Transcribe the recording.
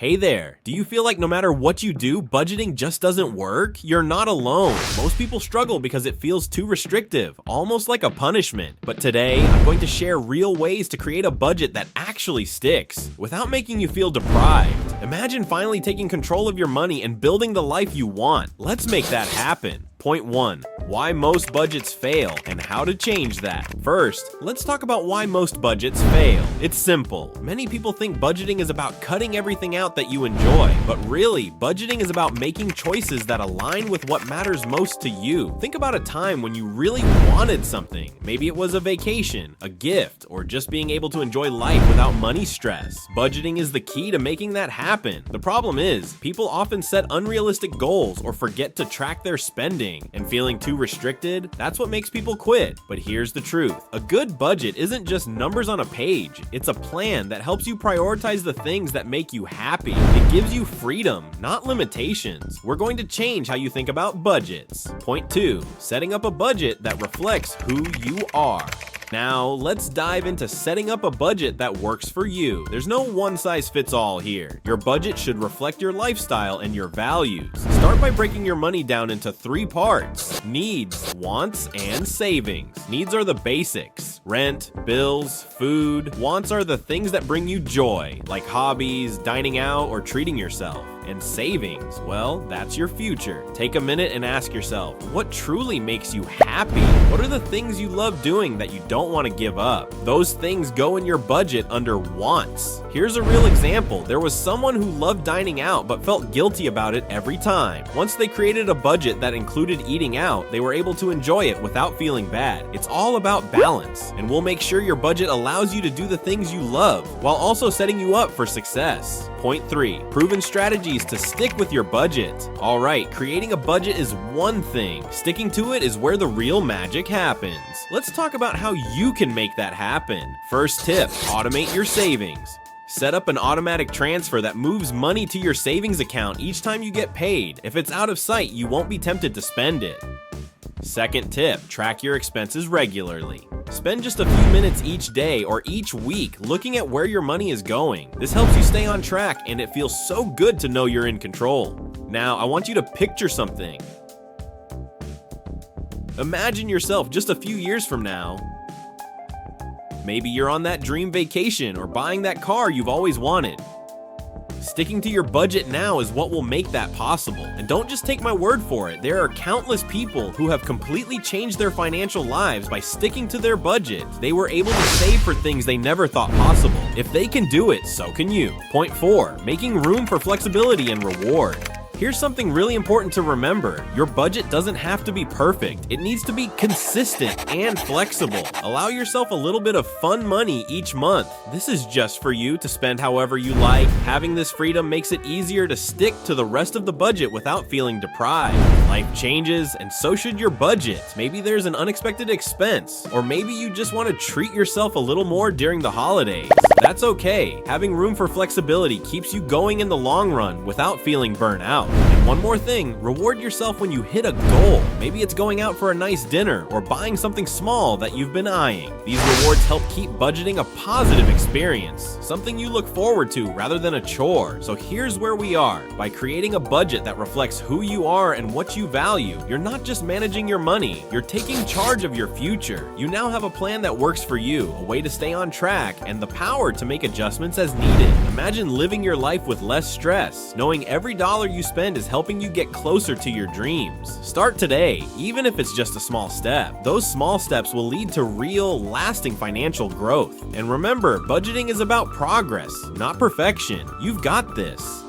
Hey there, do you feel like no matter what you do, budgeting just doesn't work? You're not alone. Most people struggle because it feels too restrictive, almost like a punishment. But today, I'm going to share real ways to create a budget that actually sticks, without making you feel deprived. Imagine finally taking control of your money and building the life you want. Let's make that happen. Point 1. Why most budgets fail and how to change that. First, let's talk about why most budgets fail. It's simple. Many people think budgeting is about cutting everything out that you enjoy, but really, budgeting is about making choices that align with what matters most to you. Think about a time when you really wanted something. Maybe it was a vacation, a gift, or just being able to enjoy life without money stress. Budgeting is the key to making that happen. The problem is, people often set unrealistic goals or forget to track their spending. And feeling too restricted, that's what makes people quit. But here's the truth. A good budget isn't just numbers on a page. It's a plan that helps you prioritize the things that make you happy. It gives you freedom, not limitations. We're going to change how you think about budgets. Point 2. Setting up a budget that reflects who you are. Now, let's dive into setting up a budget that works for you. There's no one-size-fits-all here. Your budget should reflect your lifestyle and your values. Start by breaking your money down into 3 parts: needs, wants, and savings. Needs are the basics: rent, bills, food. Wants are the things that bring you joy, like hobbies, dining out, or treating yourself. And savings, well, that's your future. Take a minute and ask yourself, what truly makes you happy? What are the things you love doing that you don't want to give up? Those things go in your budget under wants. Here's a real example. There was someone who loved dining out but felt guilty about it every time. Once they created a budget that included eating out, they were able to enjoy it without feeling bad. It's all about balance, and we'll make sure your budget allows you to do the things you love while also setting you up for success. Point 3. Proven strategies to stick with your budget. Alright, creating a budget is one thing. Sticking to it is where the real magic happens. Let's talk about how you can make that happen. First tip, automate your savings. Set up an automatic transfer that moves money to your savings account each time you get paid. If it's out of sight, you won't be tempted to spend it. Second tip, track your expenses regularly. Spend just a few minutes each day or each week looking at where your money is going. This helps you stay on track, and it feels so good to know you're in control. Now, I want you to picture something. Imagine yourself just a few years from now. Maybe you're on that dream vacation or buying that car you've always wanted. Sticking to your budget now is what will make that possible. And don't just take my word for it. There are countless people who have completely changed their financial lives by sticking to their budget. They were able to save for things they never thought possible. If they can do it, so can you. Point 4, making room for flexibility and reward. Here's something really important to remember. Your budget doesn't have to be perfect. It needs to be consistent and flexible. Allow yourself a little bit of fun money each month. This is just for you to spend however you like. Having this freedom makes it easier to stick to the rest of the budget without feeling deprived. Life changes, and so should your budget. Maybe there's an unexpected expense, or maybe you just want to treat yourself a little more during the holidays. That's okay. Having room for flexibility keeps you going in the long run without feeling burnt out. And one more thing, reward yourself when you hit a goal. Maybe it's going out for a nice dinner or buying something small that you've been eyeing. These rewards help keep budgeting a positive experience, something you look forward to rather than a chore. So here's where we are. By creating a budget that reflects who you are and what you value, you're not just managing your money, you're taking charge of your future. You now have a plan that works for you, a way to stay on track, and the power to make adjustments as needed. Imagine living your life with less stress, knowing every dollar you spend is helping you get closer to your dreams. Start today, even if it's just a small step. Those small steps will lead to real, lasting financial growth. And remember, budgeting is about progress, not perfection. You've got this.